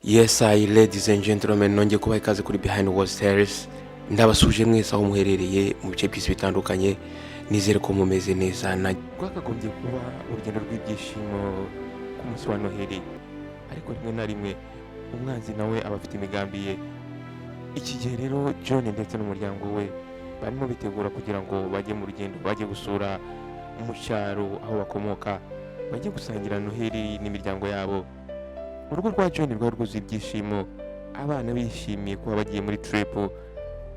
Yes, ladies and gentlemen, nongeye kubaha ikaze kuri Behind Walls Tales. Ndabasuje mwese aho muherereye mu bice by'isi bitandukanye. Nizere ko mumeze neza. Rwakagombye kuba urugendo rw'ibyishimo ku munsi wa Noheli, ariko rimwe na rimwe umwanzi nawe aba afite imigambi ye. Iki gihe rero John ndetse n'umuryango we barimo bitegura kugira ngo bajye mu rugendo, bajye gusura mu cyaro aho bakomoka, bajye gusangira Noheli n'imiryango yabo. Urugo rwa John rwari rwuzuye ibyishimo, abana bishimiye kuba bagiye muri trip,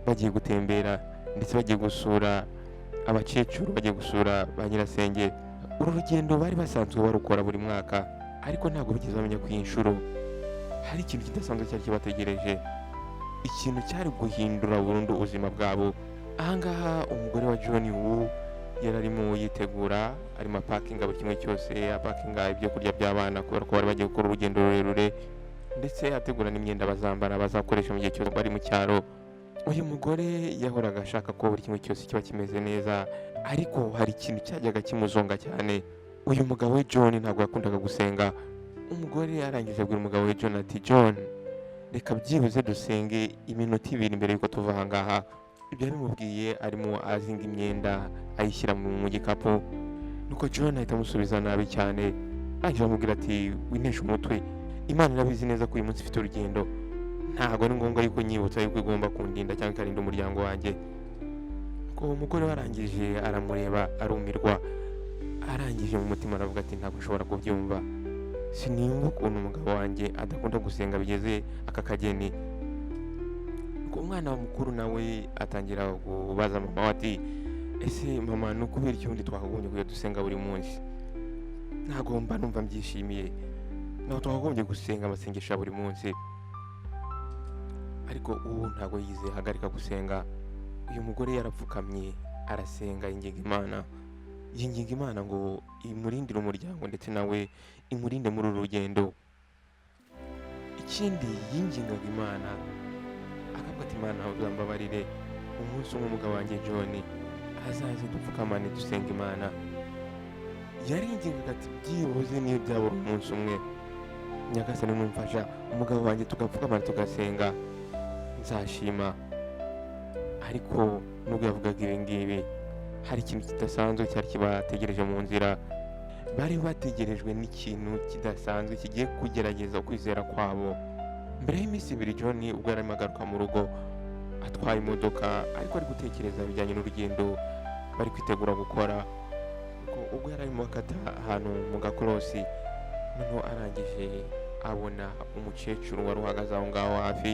bagiye gutembera ndetse bagiye gusura abakecuru, bagiye gusura ba nyirasenge. Uru rugendo bari basanzwe barukora buri mwaka, ariko ntabwo bigeze bamenya ko iyi nshuro hari ikintu kidasanzwe cyari kibategereje, ikintu cyari guhindura burundu ubuzima bwabo. Ahangaha umugore wa John yari arimo yitegura, arimo apakinga buri kimwe cyose, apakinga ibyo kurya by'abana kubera ko bari bagiye gukora urugendo rurerure, ndetse ategura n'imyenda bazambara bazakoresha mu gihe cyose bari mu cyaro. Uyu mugore yahoraga ashaka ko buri kimwe cyose kiba kimeze neza, ariko hari ikintu cyajyaga kimuzonga cyane. Uyu mugabo we John ntabwo yakundaga gusenga. Umugore arangije abwira umugabo we John ati, John, reka byibuze dusenge iminota 2 mbere yuko tuva ahangaha. Ibyo yarimubwiye arimo azinga imyenda ayishyira mu gikapu, nuko John ahita amusubiza nabi cyane, arangije amubwira ati, winesha umutwe, Imana irabizi neza ko uyu munsi ifite urugendo, ntabwo ari ngombwa yuko nyibutsa yuko igomba kundinda cyangwa ikarinda umuryango wanjye. Uwo mugore warangije aramureba arumirwa, arangije mu mutima aravuga ati, ntabwo nshobora kubyumva, siniyumva ukuntu umugabo wanjye adakunda gusenga bigeze aka kageni. Umwana mukuru nawe atangira kubaza mama ati, ese mama, ni ukubera iki ubundi twakagombye kujya dusenga buri munsi? Ntabwo mba numva mbyishimiye, ntabwo twakagombye gusenga amasengesho ya buri munsi. Ariko ubu ntabwo yize hagarika gusenga. Uyu mugore yarapfukamye arasenga, yinginga Imana ngo imurindire umuryango ndetse nawe imurinde muri uru rugendo. Ikindi yingingaga Imana akavuga ati, Imana uzambabarire, umunsi umwe umugabo wanjye John azaze dupfukamane dusenga Imana. Yaringingaga ati, byibuze niyo byabura umunsi umwe, Nyagasani numfasha umugabo wanjye tugapfukamana tugasenga, nzashima. Ariko nubwo yavugaga ibi ngibi, hari ikintu kidasanzwe cyari kibategereje mu nzira. Bari bategerejwe n'ikintu kidasanzwe kigiye kugerageza ukwizera kwabo. Mbere y'iminsi 2 John ubwo yarimo agaruka mu rugo atwaye imodoka, ariko ari gutekereza ibijyanye n'urugendo bari kwitegura gukora. Ubwo yari arimo akata ahantu mu gakorosi, noneho arangije abona umukecuru wari uhagaze aho ngaho hafi.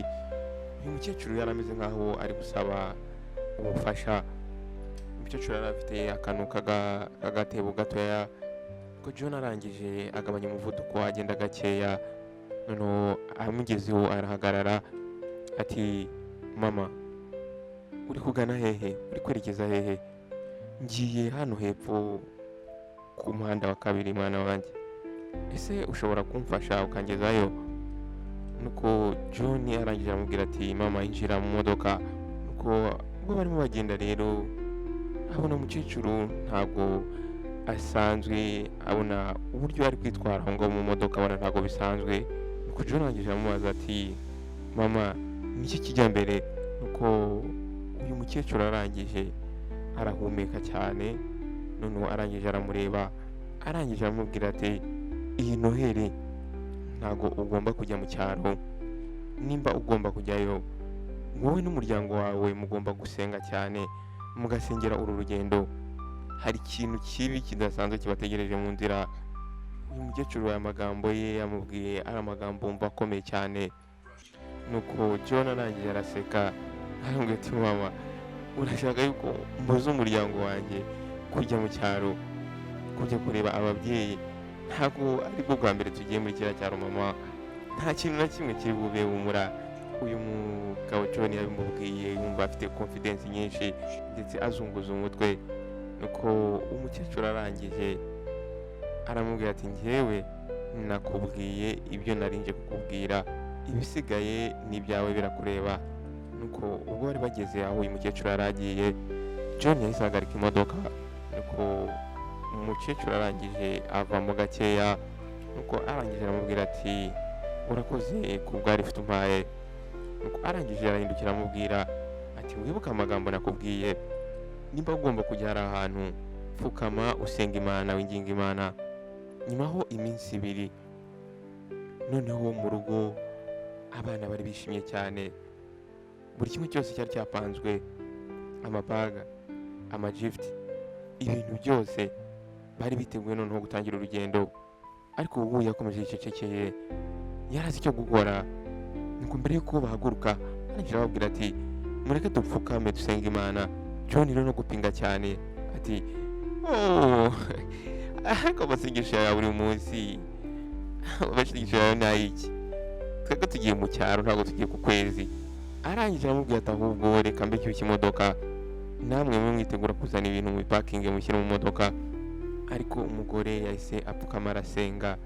Uyu mukecuru yari ameze nk'aho ari gusaba ubufasha. Umukecuru yari afite akantu k'agatebo gatoya. Ubwo John arangije agabanya umuvuduko, agenda gakeya, noneho amugezeho arahagarara ati, mama, uri kugana hehe? Uri kwerekeza hehe? Ngiye hano hepfo ku muhanda wa 2 mwana wanjye, ese ushobora kumfasha ukangezayo? Nuko John arangije aramubwira ati, mama, injira mu modoka. Nuko ubwo barimo bagenda rero, abona umukecuru ntabwo asanzwe, abona uburyo ari kwitwara aho ngaho mu modoka, abona ntabwo bisanzwe. Nuko John arangije amubaza ati, mama, niki kijya mbere? Nuko uyu mukecuru arangije arahumeka cyane, noneho arangije aramureba, arangije aramubwira ati, iyi Noheli ntabwo ugomba kujya mu cyaro. Nimba ugomba kujyayo, wowe n'umuryango wawe mugomba gusenga cyane, mugasengera uru rugendo. Hari ikintu kibi kidasanzwe kibategereje mu nzira. Uyu mukecuru aya magambo ye yamubwiye ari amagambo wumva akomeye cyane. Nuko John arangije araseka, aramubwira ati, mama, urashaka yuko mbuza umuryango wanjye kujya mu cyaro, kujya kureba ababyeyi? Ntabwo aribwo bwa mbere tugiye muri kiriya cyaro mama, nta kintu na kimwe kiri bube humura. Uyu mugabo John yabimubwiye yumva afite confidence nyinshi ndetse azunguza umutwe. Nuko umukecuru arangije aramubwira ati, njyewe nakubwiye ibyo narinje kukubwira, ibisigaye ni ibyawe birakureba. Nuko ubwo bari bageze aho uyu mukecuru yaragiye, John yahise ahagarika imodoka. Nuko umukecuru arangije avamo gakeya, nuko arangije aramubwira ati, urakoze ku bwa lift umpaye. Nuko arangije arahindukira amubwira ati wibuke amagambo nakubwiye, nimba ugomba kujya hari ahantu pfukama usenga Imana winginga Imana. Nyumaho iminsi ibiri noneho mu rugo abana bari bishimye cyane, buri kimwe cyose cyari cyapanzwe, amabaga, amagift, ibintu byose bari biteguye noneho gutangira urugendo. Ariko ubu yakomeje yicecekeye, yarazi icyo gukora. Nuko mbere yuko bahaguruka arangije arababwira ati mureke dupfukame dusenga Imana. John rero no gupinga cyane ati oh ariko amasengesho yawe buri munsi amasengesho yawe ni ayiki, twebwe tugiye mu cyaro ntabwo tugiye ku kwezi. Arangije aramubwira ati ahubwo reka mbe cyushye imodoka, namwe mwe mwitegura kuzana ibintu mu parking mushyira mu modoka. Ariko umugore yahise apfukama arasenga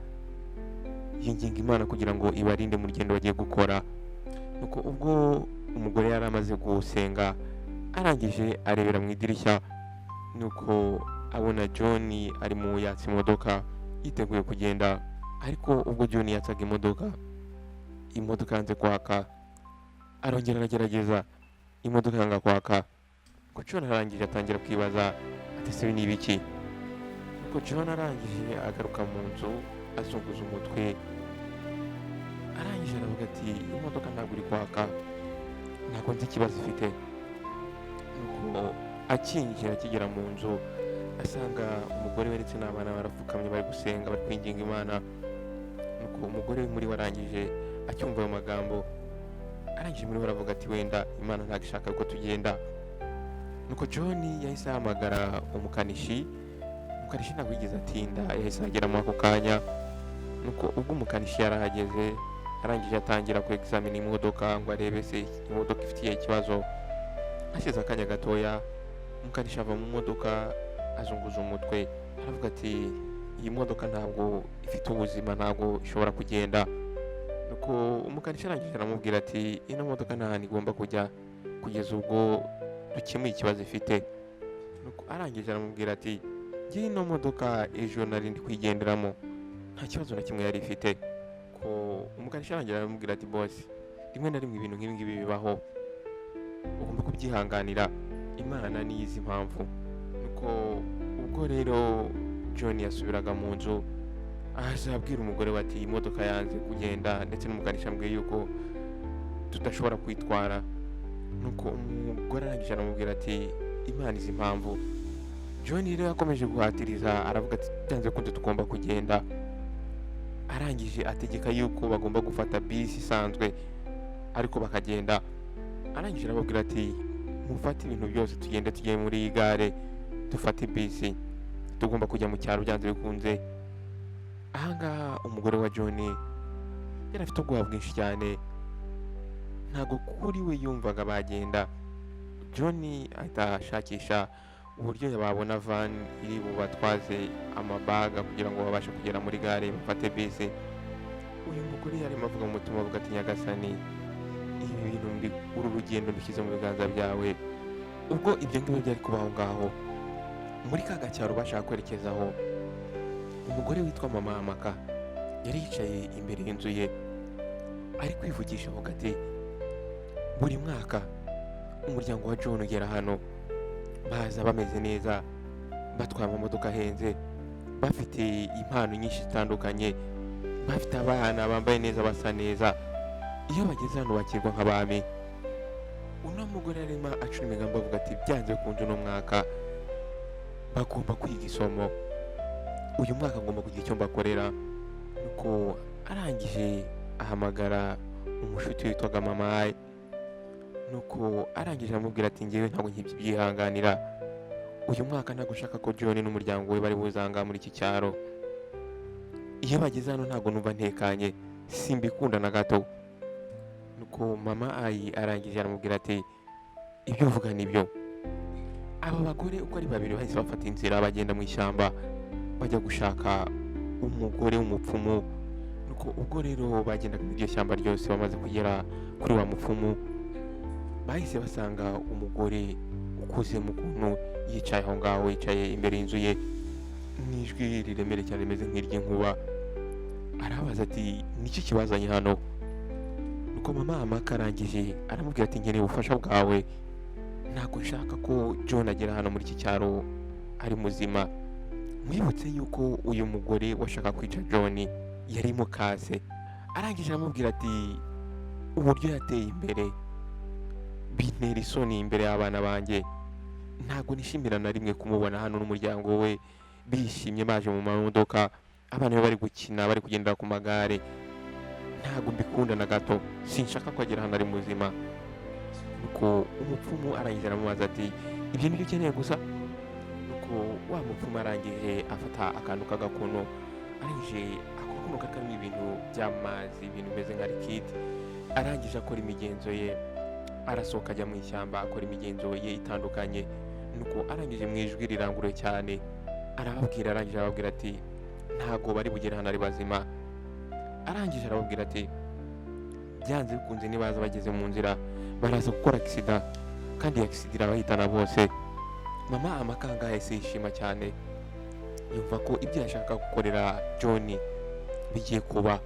yinginga Imana kugira ngo ibarinde mu rugendo bagiye gukora. Nuko ubwo umugore yari amaze gusenga arangije arebera mu idirishya, nuko abona John ari mu yatsa imodoka yiteguye kugenda. Ariko ubwo John yatsaga imodoka yanze kwaka, arongera aragerageza, imodoka yanga kwaka. Nuko John arangije atangira kwibaza ati ese ni ibiki. Nuko John arangije agaruka mu nzu azunguza umutwe, arangije aravuga ati imodoka ntabwo iri kwaka, ntabwo nzi ikibazo ifite. Nuko akinjira akigera mu nzu asanga umugore we ndetse n'abana barapfukamye bari gusenga bari kwinginga Imana. Nuko umugore muri we arangije acyumva ayo magambo, arangije muri we aravuga ati wenda Imana ntabwo ishaka ko tugenda. Nuko John yahise ahamagara umukanishi ntabwo yigeze atinda, yahise agera muri ako kanya. Nuko ubwo umukanishi yarahageze arangije atangira ku examine imodoka ngo arebe se imodoka ifitiye ikibazo. Hashize akanya gatoya umukanishi ava mu modoka azunguza umutwe aravuga ati iyi modoka ntabwo ifite ubuzima, ntabwo ishobora kugenda. Nuko umukanishi arangije aramubwira ati ino modoka nta hantu igomba kujya kugeza ubwo dukemuye ikibazo ifite. Nuko arangije aramubwira ati ngiye ino modoka ejo nari ndi kuyigenderamo nta kibazo na kimwe yari ifite. Ko umukanishi arangije aramubwira ati boss, rimwe na rimwe ibintu nk'ibi ngibi bibaho, ugomba kubyihanganira, Imana niyo izi impamvu. Nuko ubwo rero John yasubiraga mu nzu aza abwira umugore we ati imodoka yanze kugenda, ndetse n'umukanishi ambwiye yuko tudashobora kwitwara. Nuko umugore arangije aramubwira ati Imana izi impamvu. John rero yakomeje guhatiriza aravuga ati byanze kunze tugomba kugenda. Arangije ategeka yuko bagomba gufata bisi isanzwe ariko bakagenda. Arangije arababwira ati mufate ibintu byose tugende tugiye muri iyi gare dufate bisi, tugomba kujya mu cyaro byanze bikunze. Ahangaha umugore wa John yari afite ubwoba bwinshi cyane, ntabwo kuri we yumvaga bagenda. John ahita ashakisha uburyo babona van iri bubatwaze amabaga kugira ngo babashe kugera muri gare bafate bisi. Uyu mugore yarimo avuga mu mutima avuga ati nyagasani, ibi bintu uru rugendo dushyize mu biganza byawe. Ubwo ibyo ngibyo byari kubaho ngaho muri ka gacyaro bashaka kwerekezaho, umugore witwa mama Amaka yari yicaye imbere y'inzu ye ari kwivugisha avuga ati buri mwaka umuryango wa John ugera hano baza bameze neza, batwara amamodoka ahenze, bafite impano nyinshi zitandukanye, bafite abana bambaye neza basa neza. Iyo bageze hano bakirwa nk'abami. Uno mugore arimo acura imigambi avuga ati byanze kunje uno mwaka bagomba kwiga isomo, uyu mwaka agomba kugira icyo mbakorera. Nuko arangije ahamagara umushuti witwaga mama. Nuko arangije aramubwira ati ngewe ntabwo nkibyihanganira, uyu mwaka ntabwo nshaka ko John n'umuryango we bari buzanga muri iki cyaro. Iyo bageze hano ntabwo numva ntekanye, simbikunda na gato. Nuko mama arangije aramubwira ati ibyo uvuga nibyo. Aba bagore uko ari babiri bahise bafata inzira bagenda mu ishyamba bajya gushaka umugore w'umupfumu. Nuko ubwo rero bagendaga mu iryo shyamba ryose, bamaze kugera kuri wa mupfumu bahise basanga umugore ukuze mu kuntu yicaye aho ngaho, yicaye imbere y'inzu ye n'ijwi riremere cyane rimeze nk'iry'inkuba. arababaza ati niki kibazanye hano. Nuko mama Amaka arangije aramubwira ati nkeneye ubufasha bwawe, ntabwo nshaka ko John agera hano muri iki cyaro ari muzima. Mwibutse yuko uyu mugore washaka kwica John yari mukase. Arangije aramubwira ati uburyo yateye imbere bintera isoni imbere y'abana banjye, ntabwo nishimira na rimwe kumubona hano n'umuryango we bishimye baje mu mamodoka, abana be bari gukina bari kugendera ku magare. Ntabwo mbikunda na gato, sinshaka ko agera hano ari muzima. Nuko umupfumu arangije aramubaza ati ibyo nibyo ukeneye gusa? Nuko wa mupfumu arangije afata akantu k'agakono, arangije ako gakono karimo ibintu by'amazi, ibintu bimeze nka likidi. Arangije akora imigenzo ye, arasohoka ajya mu ishyamba akora imigenzo ye itandukanye. Nuko arangije mu ijwi riranguruye cyane arangije arababwira ati ntago bari bugere hano ari bazima. Arangije arababwira ati byanze bikunze nibaza bageze mu nzira baraza gukora accident, kandi accident irabahitana bose. Mama Amakanga yahise yishima cyane, yumva ko ibyo yashaka gukorera John bigiye kuba.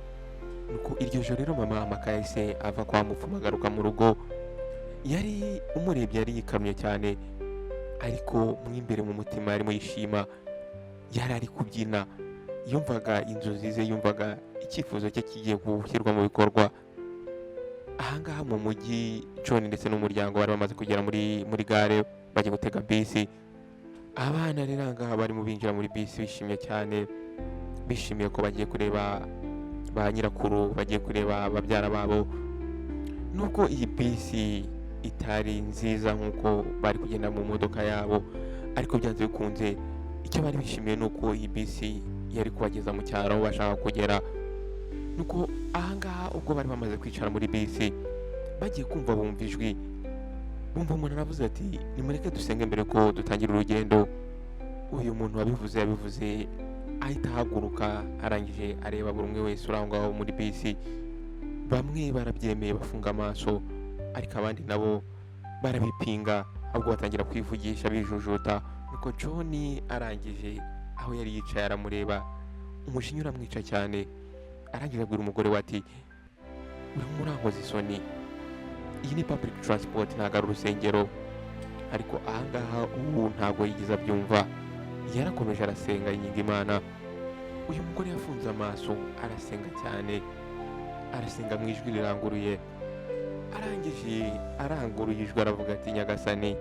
Nuko iryo joro rero mama Amaka yahise ava kwa mupfumu agaruka mu rugo. Yari umurebye yari yikamye cyane, ariko mu imbere mu mutima yarimo yishima, yari ari kubyina, yumvaga inzozi ze, yumvaga icyifuzo cye kigiye gushyirwa mu bikorwa. Ahangaha mu mujyi John ndetse n'umuryango bari bamaze kugera muri gare bagiye gutega bisi. Abana rero ahangaha barimo binjira muri bisi bishimye cyane, bishimiye ko bagiye kureba ba nyirakuru, bagiye kureba babyara babo. Nubwo iyi bisi itari nziza nk'uko bari kugenda mu modoka yabo, ariko byanze bikunze icyo bari bishimiye ni uko iyi bisi yari kubageza mu cyaro bashaka kugera. Nuko ahangaha ubwo bari bamaze kwicara muri bisi bagiye kumva bumva ijwi, bumva umuntu aravuze ati nimureke dusenge mbere ko dutangira urugendo. Uyu muntu yabivuze ahita ahaguruka, arangije areba buri umwe wese uri aho ngaho muri bisi. Bamwe barabyemeye bafunga amaso, ariko abandi nabo barabipinga, ahubwo batangira kwivugisha bijujuta. Nuko John arangije aho yari yicaye aramureba, umujinya uramwica cyane. Arangije abwira umugore we ati urimo urankoza isoni, iyi ni public transport ntabwo ari urusengero. Ariko ahangaha ubu ntabwo yigeze abyumva, yarakomeje arasenga yinginga Imana. Uyu mugore yafunze amaso arasenga cyane, arasenga mu ijwi riranguruye. Arangije aranguruye ijwi aravuga ati Nyagasani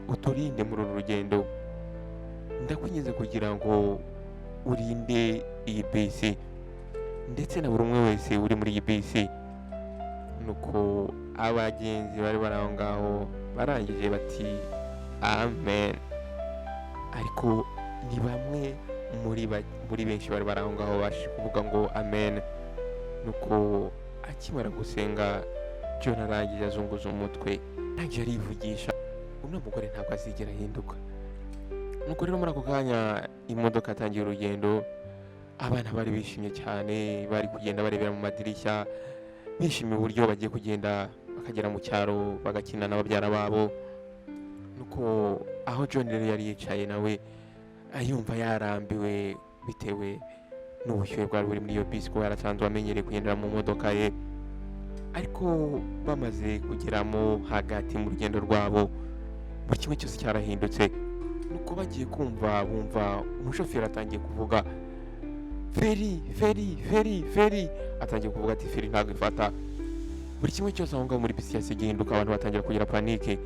uturinde muri uru rugendo, ndakwinginze kugira ngo urinde iyi bisi ndetse na buri umwe wese uri muri iyi bisi. Nuko abagenzi bari bari aho ngaho barangije bati amen, ariko ni bamwe muri benshi bari bari aho ngaho baje kuvuga ngo amen. Nuko akimara gusenga John arangije azunguza umutwe, arangije arivugisha uno mugore ntabwo azigera ahinduka. Nuko rero muri ako kanya imodoka yatangiye urugendo. Abana bari bishimye cyane, bari kugenda barebera mu madirishya, bishimiye uburyo bagiye kugenda bakagera mu cyaro bagakina na babyara babo. Nuko aho John rero yari yicaye nawe ayumva yarambiwe bitewe n'ubushyuhe bwari buri muri iyo bisi, kuko yarasanzwe amenyereye kugendera mu modoka ye. Ariko bamaze kugeramo hagati mu rugendo rwabo, buri kimwe cyose cyarahindutse. Nuko bagiye bumva umushoferi atangiye kuvuga feri. Atangiye kuvuga ati feri ntabwo ifata. Buri kimwe cyose aho ngaho muri bisi cyahise gihinduka, abantu batangira kugira panike.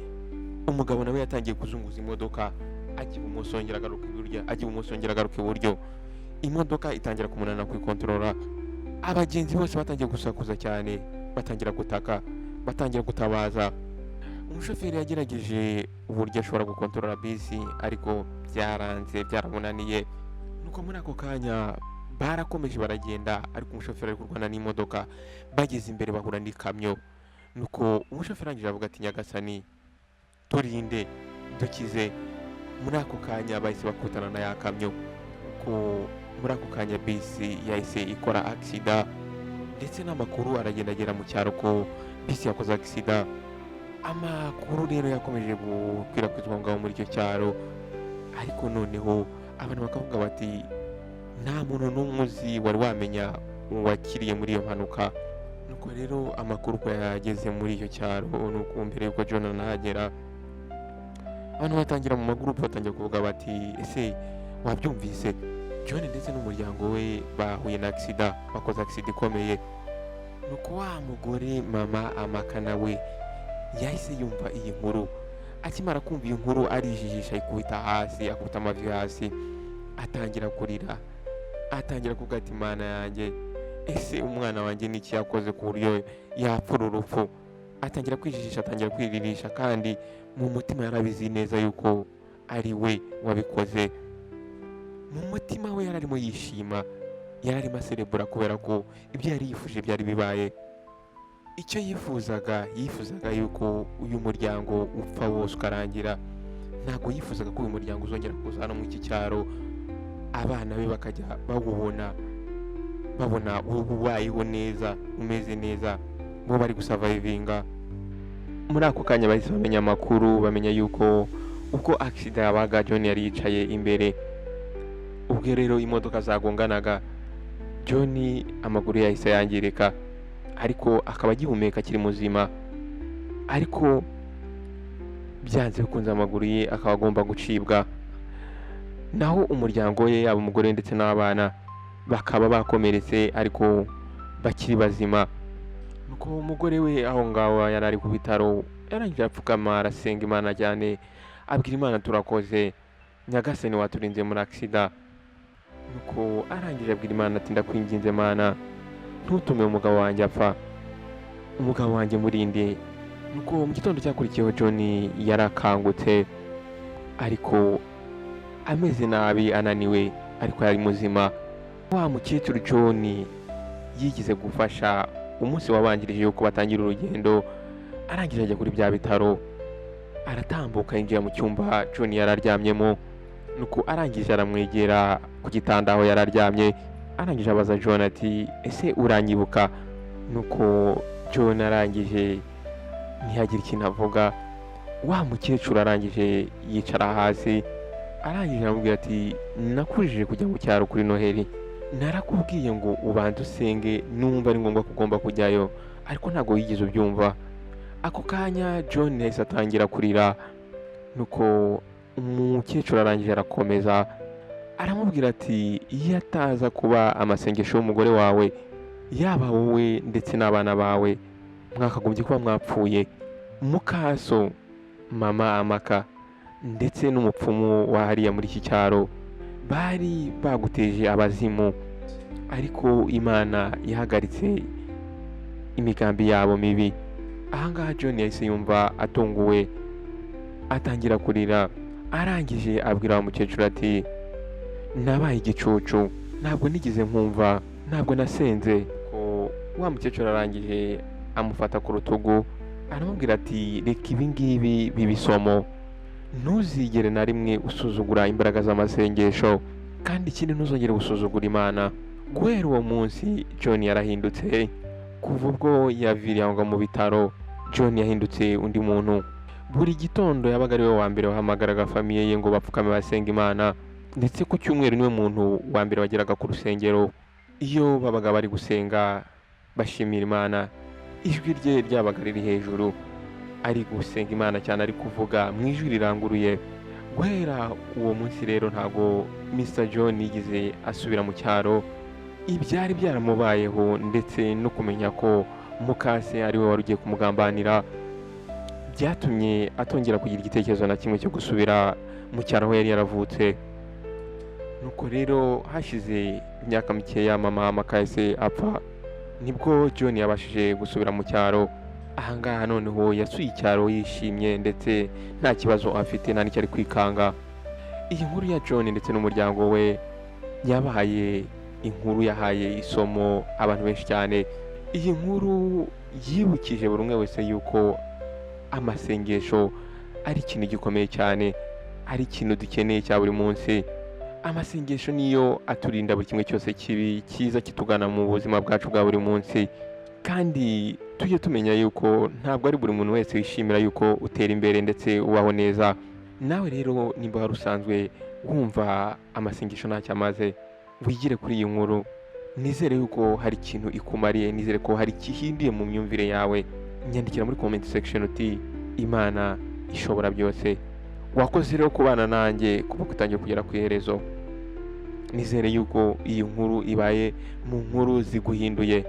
Umugabo nawe yatangiye kuzunguza imodoka, ajya ibumoso yongera agaruka iburyo. Imodoka itangira kumunana kuyikontorora. Abagenzi bose batangiye gusakuza cyane, batangira gutaka, batangira gutabaza. Umushoferi yagerageje uburyo ashobora gukontorora bisi, ariko byaranze, byaramunaniye. Nuko muri ako kanya barakomeje baragenda, ariko umushoferi ari kurwana n'imodoka. Bageze imbere bahura n'ikamyo. Nuko umushoferi arangije avuga ati Nyagasani turinde dukize. Muri ako kanya bahise bakutana na ya kamyo. Nuko muri ako kanya bisi yahise ikora accident, ndetse n'amakuru aragenda agera mu cyaro ko bisi yakoze accident. Amakuru rero yakomeje gukwirakwizwa ngaho muri icyo cyaro, ariko noneho abantu bakavuga bati nta muntu n'umwe uzi wari wamenya wakiriye muri iyo mpanuka. Nuko rero amakuru ko yageze muri icyo cyaro, nuko mbere yuko John anahagera, abantu batangira mu magurupe batangira kuvuga bati ese wabyumvise, John ndetse n'umuryango we bahuye na accident, bakoze accident ikomeye. Nuko wa mugore mama Amaka nawe yahise yumva iyi nkuru, akimara kumva iyi nkuru arijijisha, ikubita hasi, akubita amavi hasi, atangira kurira, atangira kuvuga ati mana yanjye, ese umwana wanjye niki yakoze ku buryo yapfura urupfu. Atangira kwijijisha, atangira kwiririsha, kandi mu mutima yarabizi neza yuko ari we wabikoze. Mu mutima we yararimo yishima, yararimo aserebura kubera ko ibyo yari yifuje byari bibaye. Icyo yifuzaga yuko uyu muryango upfa wose ukarangira. Ntabwo yifuzaga ko uyu muryango uzongera kuza hano mu iki cyaro, abana be bakajya babona ubayeho neza, umeze neza, bo bari gusavayivinga. Muri ako kanya bahise bamenya amakuru, bamenya yuko ubwo accident yabaga John yari yicaye imbere. Ubwo rero imodoka zagonganaga, John amaguru yahise yangirika, ariko akaba agihumeka akiri muzima. Ariko byanze bikunze amaguru ye akaba agomba gucibwa. Naho umuryango we, yaba umugore ndetse n'abana, bakaba bakomeretse ariko bakiri bazima. Nuko umugore we aho ngaho yari ari ku bitaro, yarangije apfukama arasenga Imana cyane, abwira Imana turakoze, Nyagasani waturinze muri accident. Nuko arangije abwira Imana ati ndakwinginze Mana, ntutume umugabo wanjye apfa, umugabo wanjye murinde. Nuko mu gitondo cyakurikiyeho John yarakangutse, ariko ameze nabi, ananiwe, ariko yari muzima. Wa mukecuru John yigize gufasha umunsi wabanjirije yuko batangira urugendo, arangije ajya kuri bya bitaro, aratambuka yinjira mu cyumba John yararyamyemo. Nuko arangije aramwegera ku gitanda aho yararyamye, arangije abaza John ati ese uranyibuka? Nuko John arangije ntiyagira ikintu avuga. Wa mukecuru arangije yicara hasi, arangije aramubwira ati nakujije kujya mu cyaro kuri Noheli, narakubwiye ngo ubanze usenge, numva ari ngombwa ko ugomba kujyayo, ariko ntabwo wigeze ubyumva. Ako kanya John yahise atangira kurira. Nuko umukecuru arangije arakomeza aramubwira ati iyo ataza kuba amasengesho y'umugore wawe, yaba wowe ndetse n'abana bawe mwakagombye kuba mwapfuye. Mukaso, mama Amaka ndetse n'umupfumu wa hariya muri iki cyaro bari baguteje abazimu, ariko Imana yahagaritse imigambi yabo mibi. Ahangaha John yahise yumva atunguwe, atangira kurira. Arangije abwira wa mukecuru ati nabaye igicucu, ntabwo nigeze nkumva, ntabwo nasenze. Ko wa mukecuru arangije amufata ku rutugu, aramubwira ati reka ibi ngibi bibisomo, ntuzigere na rimwe usuzugura imbaraga z'amasengesho, kandi ikindi ntuzongere gusuzugura Imana. Guhera uwo munsi John yarahindutse. Kuva ubwo yaviriye aho mu bitaro, John yahindutse undi muntu. Buri gitondo yabaga ari we wa mbere wahamagaraga famiye ye ngo bapfukame basenga Imana, ndetse ku cyumweru niwe muntu wa mbere wageraga ku rusengero. Iyo babaga bari gusenga bashimira Imana, ijwi rye ryabaga riri hejuru, ari gusenga Imana cyane, ari kuvuga mu ijwi riranguruye. Guhera uwo munsi rero ntabwo Mr John yigize asubira mu cyaro. Ibyari byaramubayeho ndetse no kumenya ko mukase ari we wari ugiye kumugambanira, byatumye atongera kugira igitekerezo na kimwe cyo gusubira mu cyaro aho yari yaravutse. Nuko rero hashize imyaka mikeya mama Amaka yahise apfa, nibwo John yabashije gusubira mu cyaro. Ahangaha noneho yasuye icyaro yishimye ndetse nta kibazo afite, nta n'icyo ari kwikanga. Iyi nkuru ya John ndetse n'umuryango we yabaye inkuru yahaye isomo abantu benshi cyane. Iyi nkuru yibukije buri umwe wese yuko amasengesho ari ikintu gikomeye cyane, ari ikintu dukeneye cya buri munsi. Amasengesho niyo aturinda buri kimwe cyose kibi cyiza kitugana mu buzima bwacu bwa buri munsi. Kandi tujye tumenya yuko ntabwo ari buri muntu wese wishimira yuko utera imbere ndetse ubaho neza. Nawe rero nimba wari usanzwe wumva amasengesho ntacyo amaze, wigire kuri iyi nkuru, nizere yuko hari ikintu ikumariye, nizere ko hari ikihinduye mu myumvire yawe. Nyandikira muri comment section uti Imana ishobora byose. Wakoze rero kubana nanjye kuva kutangira kugera ku iherezo. Nizere yuko iyi nkuru ibaye mu nkuru ziguhinduye.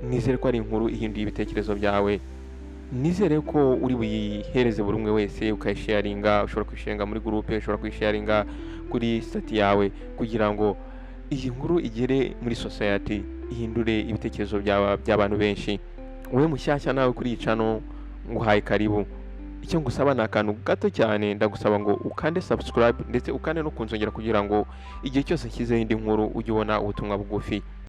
Nizere ko ari inkuru ihinduye ibitekerezo byawe. Nizere ko uri buyihereze buri umwe wese, ukayisharinga. Ushobora kuyisharinga muri groupe, ushobora kuyisharinga kuri stati yawe, kugira ngo iyi nkuru igere muri society, ihindure ibitekerezo by'abantu benshi. Wowe mushyashya nawe kuri iyi channel, nguhaye karibu. Icyo ngusaba ni akantu gato cyane, ndagusaba ngo ukande subscribe ndetse ukande no kunzongera, kugira ngo igihe cyose nshyizeho indi nkuru ujye ubona ubutumwa bugufi.